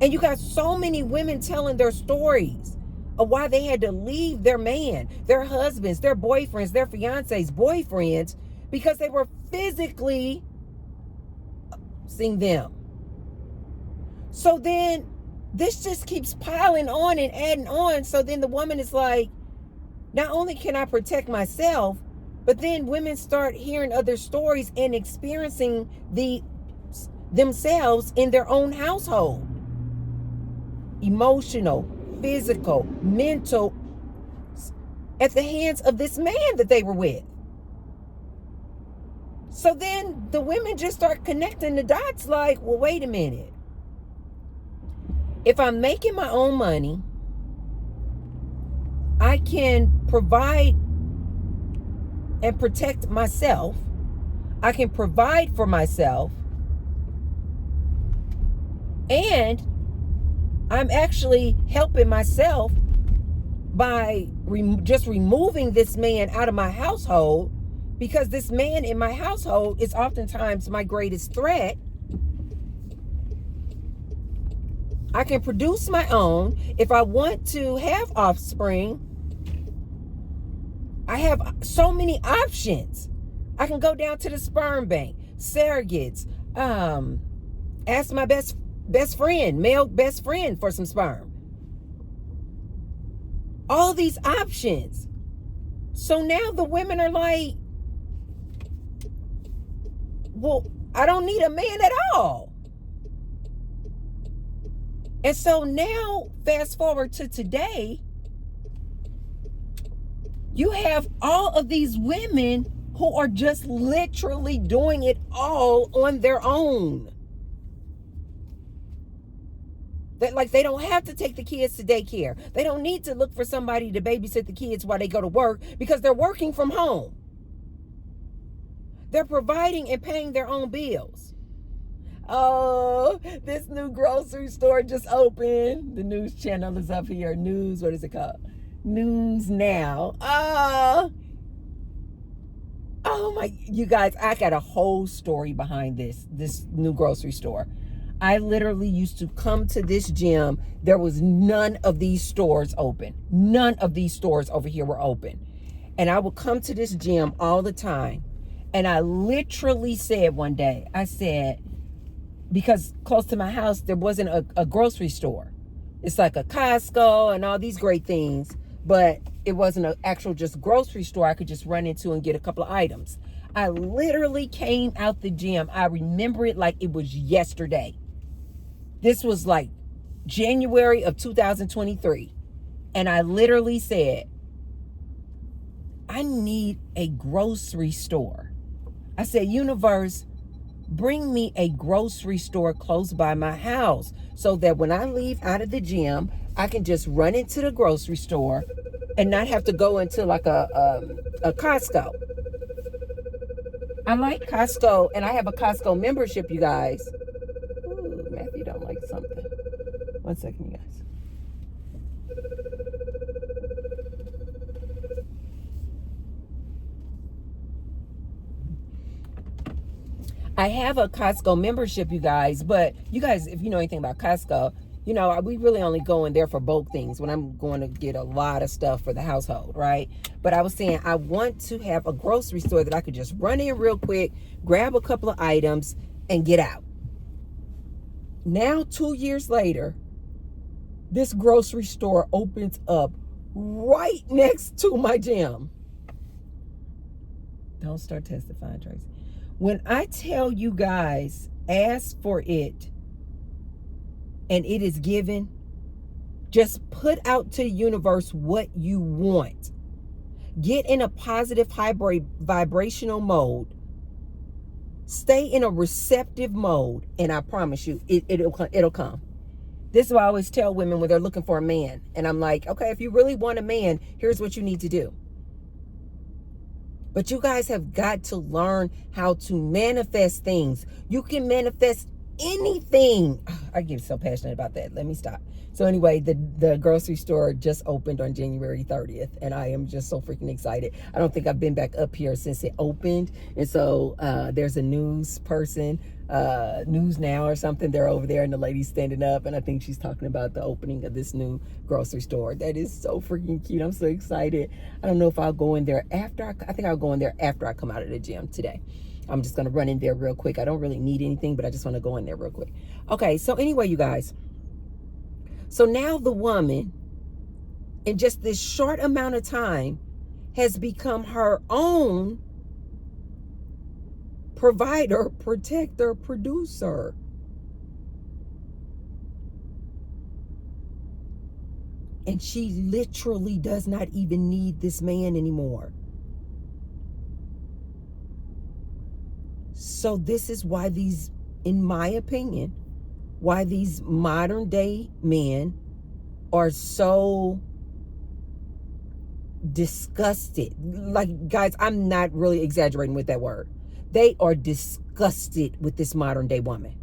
And you got so many women telling their stories of why they had to leave their man, their husbands, their boyfriends, their fiancés, boyfriends, because they were physically seeing them. So then this just keeps piling on and adding on. So then the woman is like, not only can I protect myself, but then women start hearing other stories and experiencing themselves in their own household. Emotional, physical, mental, at the hands of this man that they were with. So then the women just start connecting the dots like, well, wait a minute. If I'm making my own money, I can provide and protect myself. I can provide for myself. And I'm actually helping myself by just removing this man out of my household, because this man in my household is oftentimes my greatest threat. I can produce my own. If I want to have offspring, I have so many options. I can go down to the sperm bank, surrogates, ask my best friend, male best friend, for some sperm. All these options. So now the women are like, well, I don't need a man at all. And so now, fast forward to today, you have all of these women who are just literally doing it all on their own. That, like, they don't have to take the kids to daycare. They don't need to look for somebody to babysit the kids while they go to work, because they're working from home. They're providing and paying their own bills. Oh, this new grocery store just opened. The news channel is up here. News, what is it called? News Now. Oh my, you guys, I got a whole story behind this new grocery store. I literally used to come to this gym. There was none of these stores open. None of these stores over here were open. And I would come to this gym all the time. And I literally said one day, I said, because close to my house, there wasn't a grocery store. It's like a Costco and all these great things, but it wasn't an actual just grocery store I could just run into and get a couple of items. I literally came out the gym. I remember it like it was yesterday. This was like January of 2023. And I literally said, I need a grocery store. I said, universe, bring me a grocery store close by my house so that when I leave out of the gym, I can just run into the grocery store and not have to go into like a Costco. I like Costco, and I have a Costco membership, you guys. Ooh, Matthew don't like something. 1 second, you guys. I have a Costco membership, you guys, but you guys, if you know anything about Costco, you know, we really only go in there for bulk things when I'm going to get a lot of stuff for the household, right? But I was saying, I want to have a grocery store that I could just run in real quick, grab a couple of items, and get out. Now, 2 years later, this grocery store opens up right next to my gym. Don't start testifying, Tracy. When I tell you guys, ask for it and it is given, just put out to the universe what you want. Get in a positive vibrational mode. Stay in a receptive mode, and I promise you, it'll come. This is what I always tell women when they're looking for a man. And I'm like, okay, if you really want a man, here's what you need to do. But you guys have got to learn how to manifest things. You can manifest anything. I get so passionate about that. Let me stop. So anyway, the grocery store just opened on January 30th, and I am just so freaking excited. I don't think I've been back up here since it opened. And so there's a news person News Now or something. They're over there and the lady's standing up, and I think she's talking about the opening of this new grocery store. That is so freaking cute. I'm so excited. I don't know if I'll go in there after. I think I'll go in there after I come out of the gym today. I'm just going to run in there real quick. I don't really need anything, but I just want to go in there real quick. Okay, so anyway, you guys. So now the woman, in just this short amount of time, has become her own provider, protector, producer. And she literally does not even need this man anymore. So this is why these, in my opinion, why these modern day men are so disgusted. Like, guys, I'm not really exaggerating with that word. They are disgusted with this modern day woman.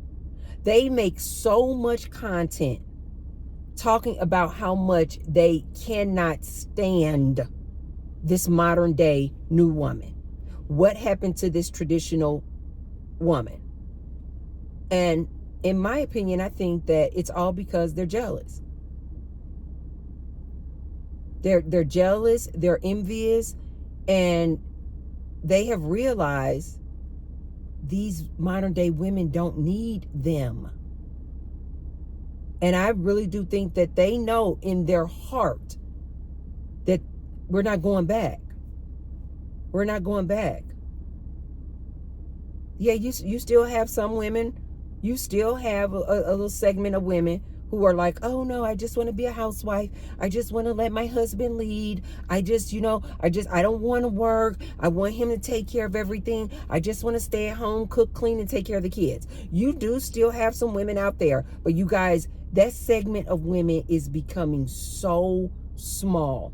They make so much content talking about how much they cannot stand this modern day new woman. What happened to this traditional woman? And in my opinion, I think that it's all because they're jealous. They're jealous, they're envious, and they have realized these modern day women don't need them. And I really do think that they know in their heart that we're not going back. We're not going back. Yeah, you still have some women, you still have a little segment of women who are like, oh no, I just want to be a housewife. I just want to let my husband lead. I don't want to work. I want him to take care of everything. I just want to stay at home, cook, clean, and take care of the kids. You do still have some women out there, but you guys, that segment of women is becoming so small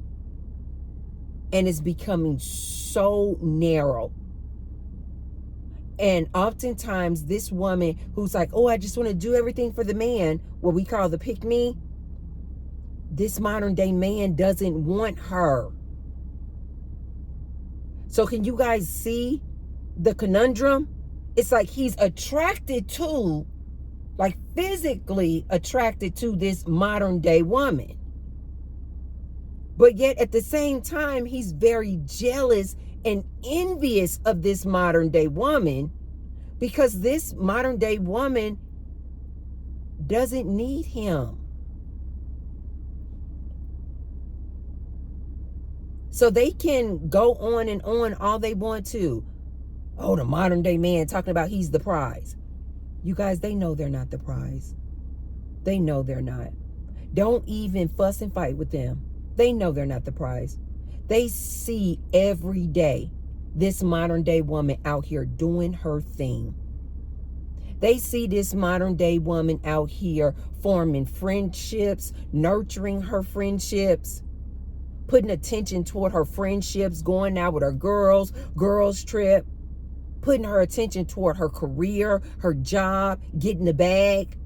and it's becoming so narrow. And oftentimes this woman who's like, oh, I just want to do everything for the man, what we call the pick me, this modern day man doesn't want her. So can you guys see the conundrum? It's like he's attracted to, like physically attracted to this modern day woman. But yet at the same time, he's very jealous and envious of this modern day woman because this modern day woman doesn't need him. So they can go on and on all they want to. Oh, the modern day man talking about he's the prize. You guys, they know they're not the prize. They know they're not. Don't even fuss and fight with them. They know they're not the prize. They see every day this modern day woman out here doing her thing. They see this modern day woman out here forming friendships, nurturing her friendships, putting attention toward her friendships, going out with her girls trip, putting her attention toward her career, her job, getting the bag.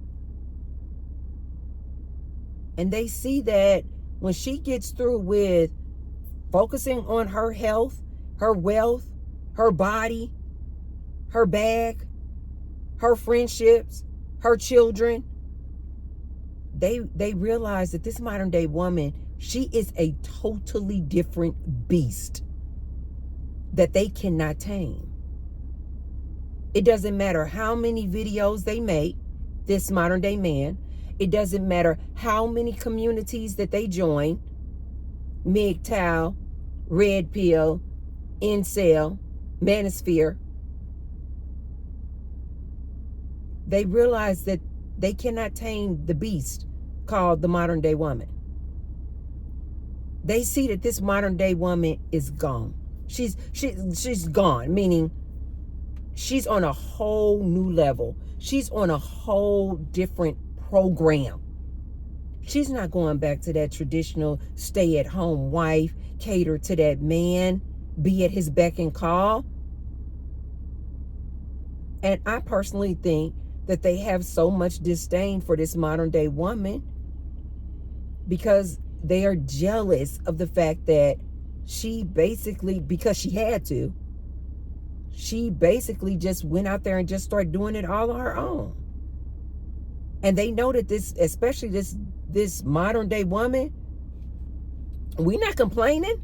And they see that when she gets through with focusing on her health, her wealth, her body, her bag, her friendships, her children, they realize that this modern day woman, she is a totally different beast that they cannot tame. It doesn't matter how many videos they make, this modern day man. It doesn't matter how many communities that they join, MGTOW, Red Pill, Incel, Manosphere. They realize that they cannot tame the beast called the modern day woman. They see that this modern day woman is gone. She's gone, meaning she's on a whole new level. She's on a whole different program. She's not going back to that traditional stay-at-home wife, cater to that man, be at his beck and call. And I personally think that they have so much disdain for this modern day woman because they are jealous of the fact that she basically, because she had to, she basically just went out there and just started doing it all on her own. And they know that this, especially this modern day woman, we're not complaining.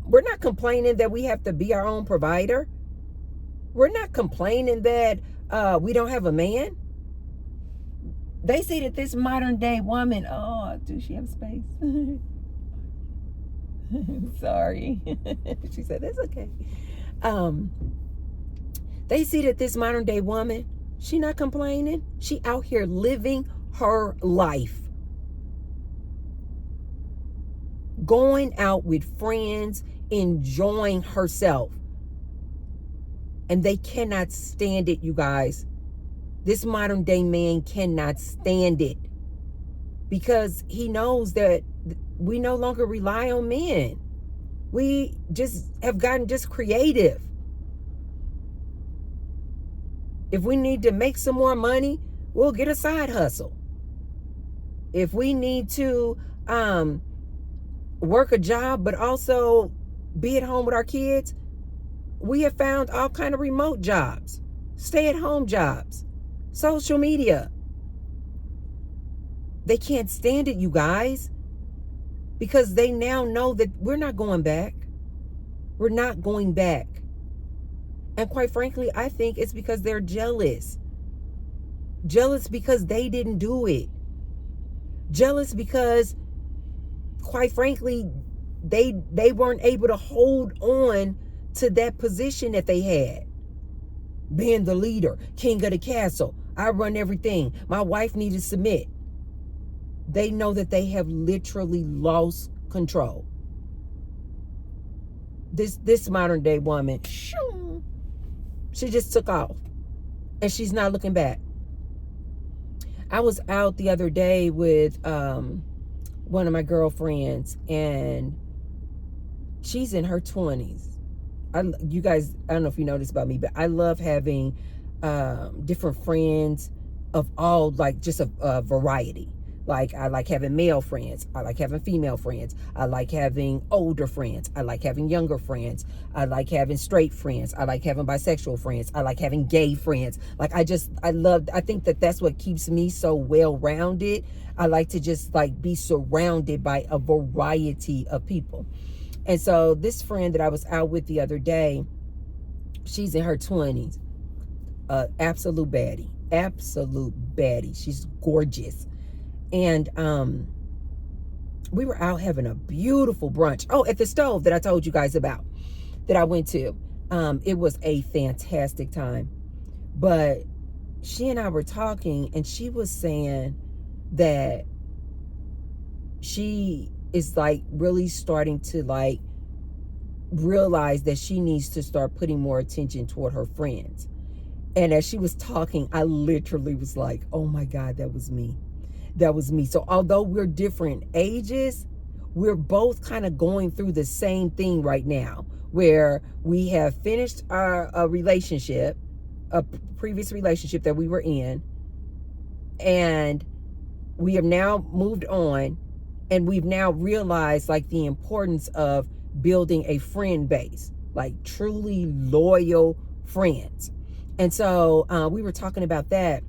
We're not complaining that we have to be our own provider. We're not complaining that we don't have a man. They say that this modern day woman, oh, does she have space? Sorry. She said, that's okay. They see that this modern day woman, she not complaining. She out here living her life. Going out with friends, enjoying herself. And they cannot stand it, you guys. This modern day man cannot stand it. Because he knows that we no longer rely on men. We just have gotten just creative. If we need to make some more money, we'll get a side hustle. If we need to work a job, but also be at home with our kids, we have found all kind of remote jobs, stay-at-home jobs, social media. They can't stand it, you guys, because they now know that we're not going back. We're not going back. And quite frankly, I think it's because they're jealous. Jealous because they didn't do it. Jealous because, quite frankly, they weren't able to hold on to that position that they had. Being the leader, king of the castle. I run everything. My wife needs to submit. They know that they have literally lost control. This modern day woman, she just took off. And she's not looking back. I was out the other day with one of my girlfriends, and she's in her 20s. You guys, I don't know if you know this about me, but I love having different friends of all, like, just a variety. Like, I like having male friends. I like having female friends. I like having older friends. I like having younger friends. I like having straight friends. I like having bisexual friends. I like having gay friends. Like, I think that that's what keeps me so well-rounded. I like to just, like, be surrounded by a variety of people. And so this friend that I was out with the other day, she's in her 20s. Absolute baddie. Absolute baddie. She's gorgeous. And we were out having a beautiful brunch. Oh, at the stove that I told you guys about, that I went to. It was a fantastic time. But she and I were talking, and she was saying that she is, like, really starting to, like, realize that she needs to start putting more attention toward her friends. And as she was talking, I literally was like, oh my God, that was me. That was me. So although we're different ages, we're both kind of going through the same thing right now, where we have finished our relationship, a previous relationship that we were in, and we have now moved on, and we've now realized, like, the importance of building a friend base, like truly loyal friends. And so we were talking about that.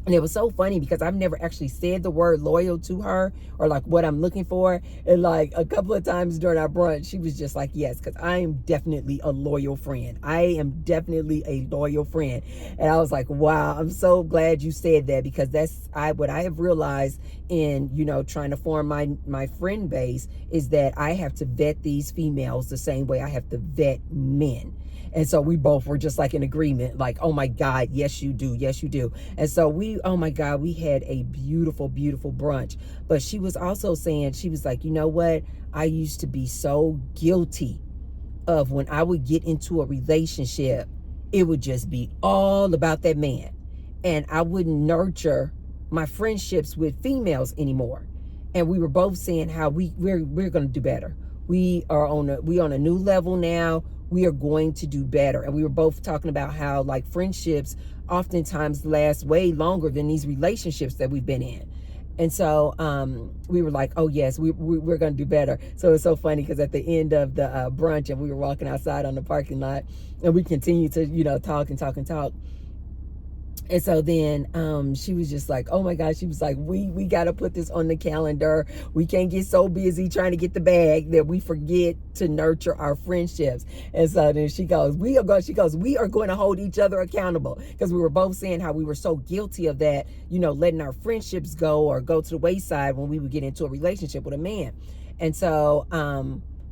And it was so funny because I've never actually said the word loyal to her, or like what I'm looking for. And like a couple of times during our brunch, she was just like, yes, because I am definitely a loyal friend. I am definitely a loyal friend. And I was like, wow, I'm so glad you said that, because that's what I have realized in, you know, trying to form my friend base, is that I have to vet these females the same way I have to vet men. And so we both were just like in agreement, like, oh my God, yes, you do. Yes, you do. And so oh my God, we had a beautiful, beautiful brunch. But she was also saying, she was like, you know what? I used to be so guilty of when I would get into a relationship, it would just be all about that man. And I wouldn't nurture my friendships with females anymore. And we were both saying how we're going to do better. We are on a new level now. We are going to do better. And we were both talking about how, like, friendships oftentimes last way longer than these relationships that we've been in. And so we were like, oh, yes, we're going to do better. So it's so funny because at the end of the brunch, and we were walking outside on the parking lot, and we continued to, talk and talk and talk. And so then she was just like, oh my gosh, she was like, we got to put this on the calendar. We can't get so busy trying to get the bag that we forget to nurture our friendships. And so then she goes, we are going to hold each other accountable, because we were both saying how we were so guilty of that, letting our friendships go or go to the wayside when we would get into a relationship with a man. And so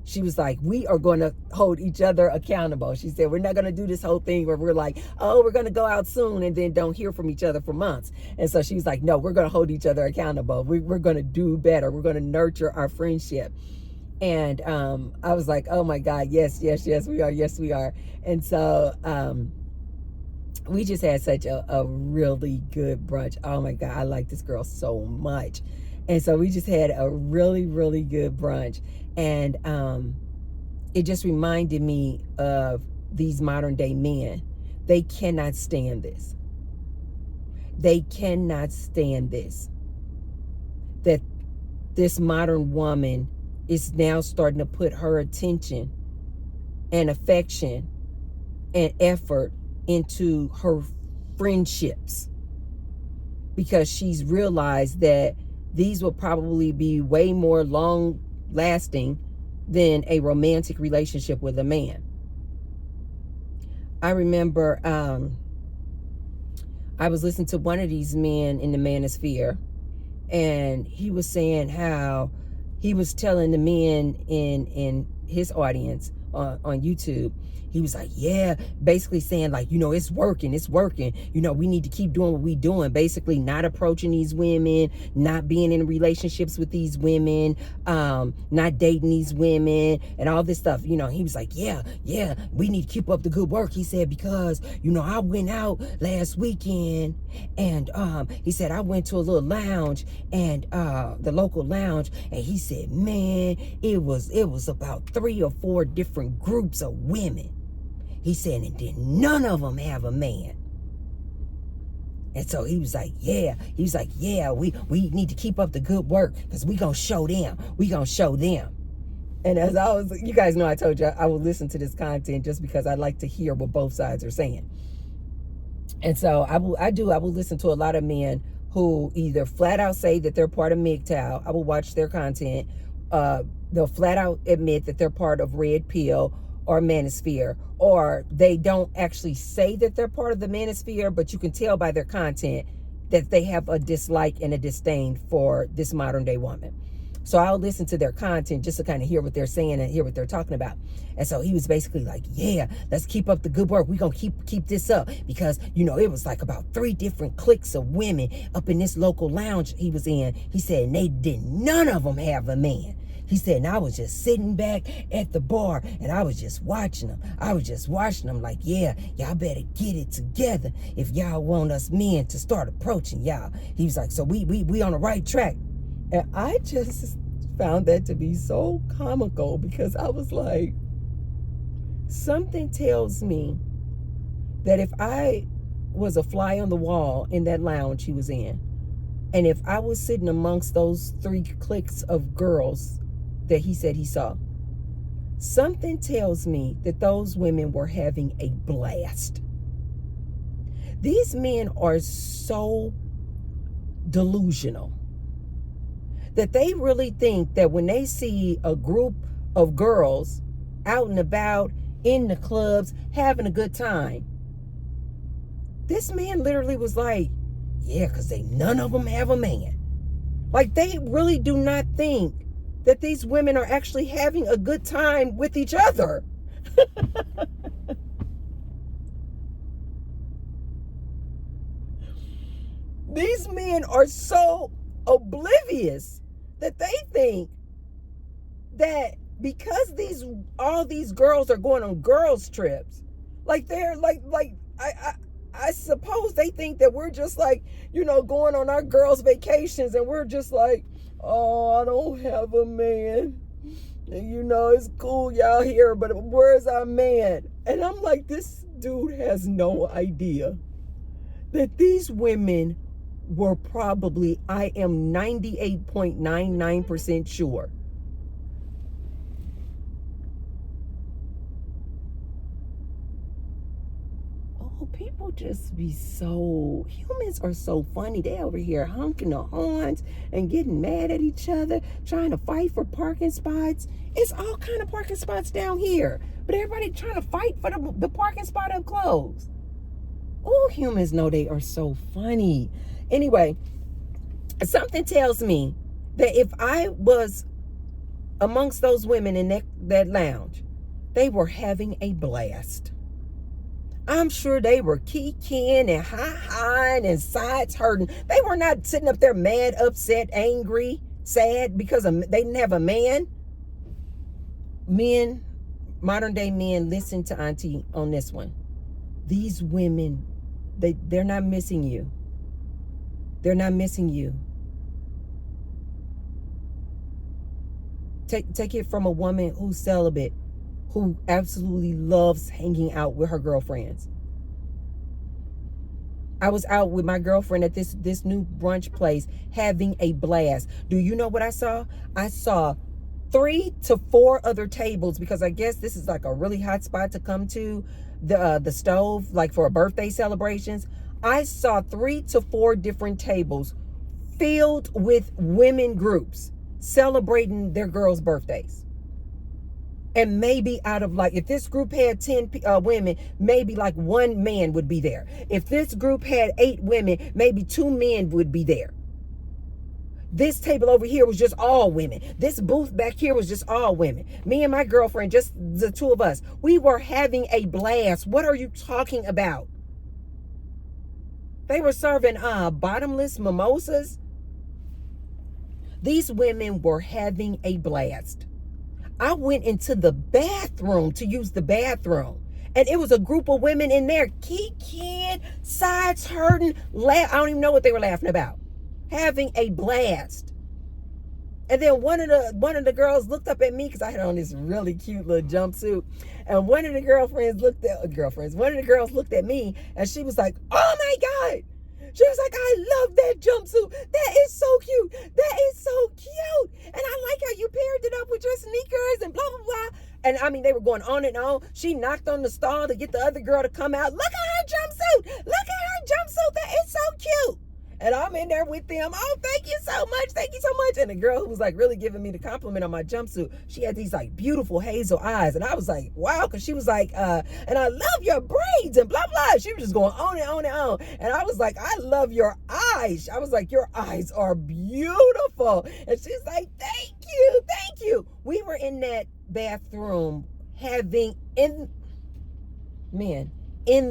she was like, we are going to hold each other accountable. She said, we're not going to do this whole thing where we're like, oh, we're going to go out soon and then don't hear from each other for months. And so she was like, no, we're going to hold each other accountable. We're going to do better. We're going to nurture our friendship. And I was like, oh my God, yes, we are. Yes, we are. And so we just had such a really good brunch. Oh my God, I like this girl so much. And so we just had a really, really good brunch. And it just reminded me of these modern day men. They cannot stand this. They cannot stand this. That this modern woman is now starting to put her attention and affection and effort into her friendships, because she's realized that these will probably be way more long lasting than a romantic relationship with a man. I remember I was listening to one of these men in the manosphere, and he was saying how he was telling the men in his audience on YouTube, he was like, yeah, basically saying like, it's working. We need to keep doing what we doing. Basically not approaching these women, not being in relationships with these women, not dating these women and all this stuff. He was like, yeah, we need to keep up the good work. He said, because, I went out last weekend, and he said, I went to a little lounge, and the local lounge, and he said, man, it was about 3 or 4 different groups of women. He said, and then none of them have a man. And so he was like, yeah, we need to keep up the good work, because we gonna show them. And as you guys know, I told you I will listen to this content just because I like to hear what both sides are saying. And so I will listen to a lot of men who either flat out say that they're part of MGTOW. I will watch their content. They'll flat out admit that they're part of Red Pill or Manosphere, or they don't actually say that they're part of the Manosphere, but you can tell by their content that they have a dislike and a disdain for this modern day woman. So I'll listen to their content just to kind of hear what they're saying and hear what they're talking about. And so he was basically like, yeah, let's keep up the good work. We're going to keep this up, because, it was like about 3 different cliques of women up in this local lounge he was in. He said, and none of them have a man. He said, and I was just sitting back at the bar, and I was just watching them. Like, yeah, y'all better get it together if y'all want us men to start approaching y'all. He was like, so we on the right track. And I just found that to be so comical, because I was like, something tells me that if I was a fly on the wall in that lounge he was in, and if I was sitting amongst those 3 cliques of girls that he said he saw, something tells me that those women were having a blast. These men are so delusional that they really think that when they see a group of girls out and about in the clubs having a good time, this man literally was like, yeah, because none of them have a man. Like, they really do not think that these women are actually having a good time with each other. These men are so oblivious that they think that because all these girls are going on girls trips, like they're like I suppose they think that we're just like, going on our girls' vacations, and we're just like, oh, I don't have a man. And it's cool y'all here, but where's our man? And I'm like, this dude has no idea that these women were probably, I am 98.99% sure. Oh, people just be so, humans are so funny. They over here honking the horns and getting mad at each other, trying to fight for parking spots. It's all kind of parking spots down here, but everybody trying to fight for the parking spot up close. Oh, humans know they are so funny. Anyway, something tells me that if I was amongst those women in that lounge, they were having a blast. I'm sure they were kikiing and ha-haing and sides hurting. They were not sitting up there mad, upset, angry, sad because they didn't have a man. Men, modern day men, listen to Auntie on this one. These women, they're not missing you. They're not missing you. Take it from a woman who's celibate, who absolutely loves hanging out with her girlfriends. I was out with my girlfriend at this new brunch place having a blast. Do you know what I saw? I saw 3 to 4 other tables, because I guess this is like a really hot spot to come to, the stove, like for birthday celebrations. I saw 3 to 4 different tables filled with women groups celebrating their girls' birthdays. And maybe out of, like, if this group had 10 women, maybe like 1 man would be there. If this group had 8 women, maybe 2 men would be there. This table over here was just all women. This booth back here was just all women. Me and my girlfriend, just the 2 of us. We were having a blast. What are you talking about? They were serving bottomless mimosas. These women were having a blast. I went into the bathroom to use the bathroom, and it was a group of women in there kikiing, sides hurting, I don't even know what they were laughing about, having a blast. And then one of the girls looked up at me because I had on this really cute little jumpsuit, and one of the girls looked at me, and she was like, "Oh my God!" She was like, "I love that jumpsuit. That is so cute. That is so cute. And I like how you paired it up with your sneakers and blah, blah, blah." And I mean, they were going on and on. She knocked on the stall to get the other girl to come out. "Look at her jumpsuit. Look at her jumpsuit. That is so cute." And I'm in there with them. "Oh, thank you so much. Thank you so much." And the girl who was like really giving me the compliment on my jumpsuit, she had these like beautiful hazel eyes. And I was like, wow, because she was like, "And I love your braids and blah, blah." She was just going on and on and on. And I was like, "I love your eyes." I was like, "Your eyes are beautiful." And she's like, "Thank you. Thank you." We were in that bathroom in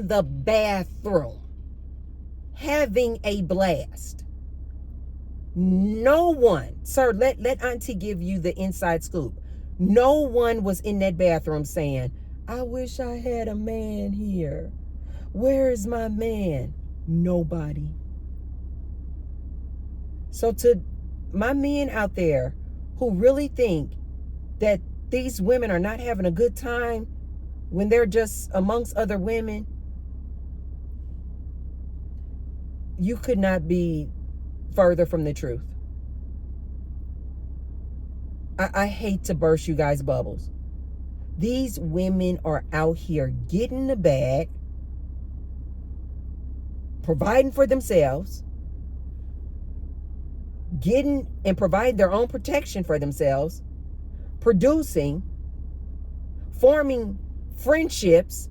the bathroom having a blast. No one, sir, let Auntie give you the inside scoop. No one was in that bathroom saying, "I wish I had a man here. Where is my man?" Nobody. So to my men out there who really think that these women are not having a good time when they're just amongst other women, you could not be further from the truth. I hate to burst you guys' bubbles. These women are out here getting the bag, providing for themselves, getting and providing their own protection for themselves, producing, forming friendships,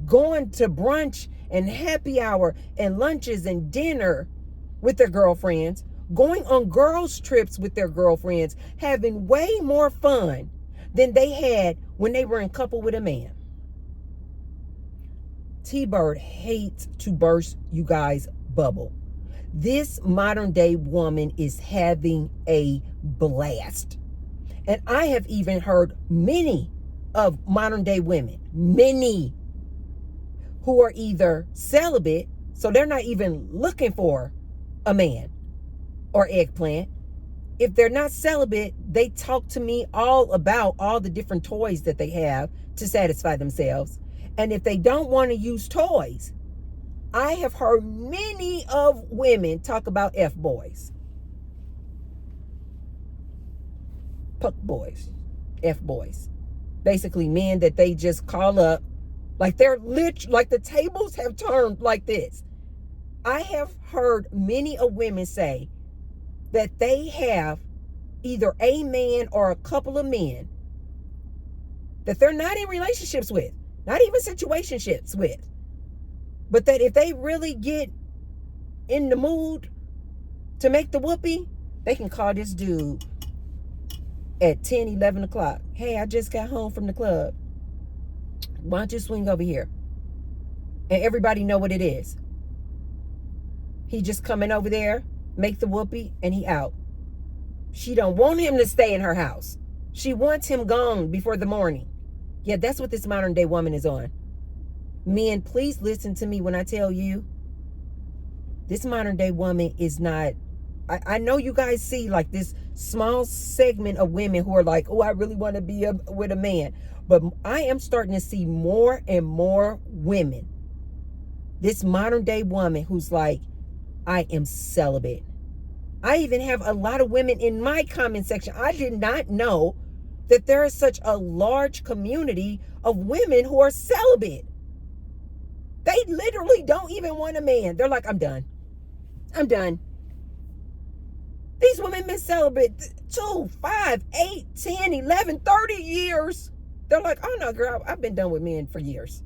going to brunch and happy hour and lunches and dinner with their girlfriends, going on girls' trips with their girlfriends, having way more fun than they had when they were in couple with a man. T-Bird hates to burst you guys' bubble. This modern day woman is having a blast. And I have even heard many of modern day women, many, who are either celibate, so they're not even looking for a man or eggplant. If they're not celibate, they talk to me all about all the different toys that they have to satisfy themselves. And if they don't want to use toys, I have heard many of women talk about F-boys. Puck boys. F-boys. Basically men that they just call up. Like they're like the tables have turned like this. I have heard many of women say that they have either a man or a couple of men that they're not in relationships with, not even situationships with, but that if they really get in the mood to make the whoopee, they can call this dude at 10, 11 o'clock. Hey, I just got home from the club. Why don't you swing over here? And everybody know what it is. He just coming over there, make the whoopee, and he out. She don't want him to stay in her house. She wants him gone before the morning. Yeah, that's what this modern day woman is on. Men, please listen to me when I tell you, this modern day woman is not, I know you guys see like this small segment of women who are like, oh, I really want to be with a man. But I am starting to see more and more women, this modern day woman who's like, I am celibate. I even have a lot of women in my comment section. I did not know that there is such a large community of women who are celibate. They literally don't even want a man. They're like, I'm done. I'm done. These women been celibate 2, 5, 8, 10, 11, 30 years. They're like, oh no, girl, I've been done with men for years.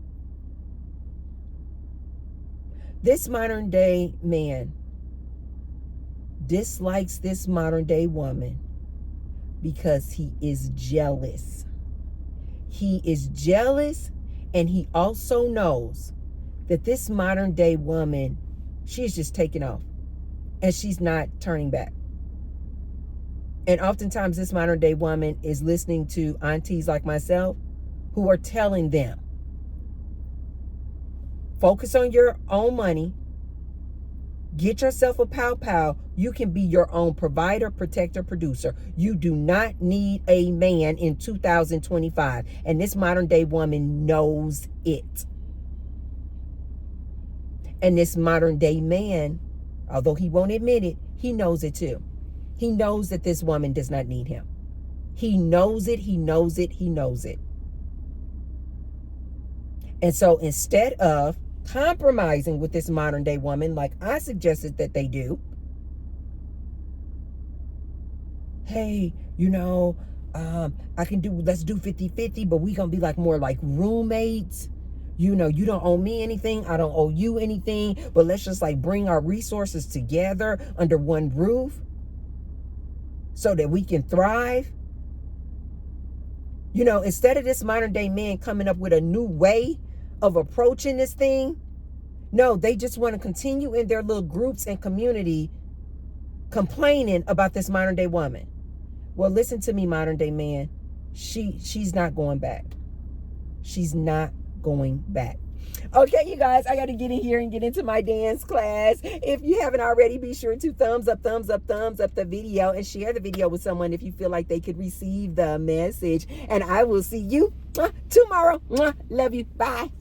This modern day man dislikes this modern day woman because he is jealous. He is jealous, and he also knows that this modern day woman, she's just taking off and she's not turning back. And oftentimes this modern day woman is listening to aunties like myself who are telling them, focus on your own money, get yourself a pow. You can be your own provider, protector, producer. You do not need a man in 2025. And this modern day woman knows it. And this modern day man, although he won't admit it, he knows it too. He knows that this woman does not need him. He knows it, he knows it, he knows it. And so instead of compromising with this modern day woman, like I suggested that they do, hey, I can do, let's do 50-50, but we gonna be like more like roommates. You don't owe me anything, I don't owe you anything, but let's just like bring our resources together under one roof so that we can thrive. Instead of this modern day man coming up with a new way of approaching this thing, no, they just want to continue in their little groups and community complaining about this modern day woman. Well, listen to me, modern day man. She's not going back. She's not going back. Okay, you guys, I got to get in here and get into my dance class. If you haven't already, be sure to thumbs up the video and share the video with someone if you feel like they could receive the message. And I will see you tomorrow. Love you. Bye.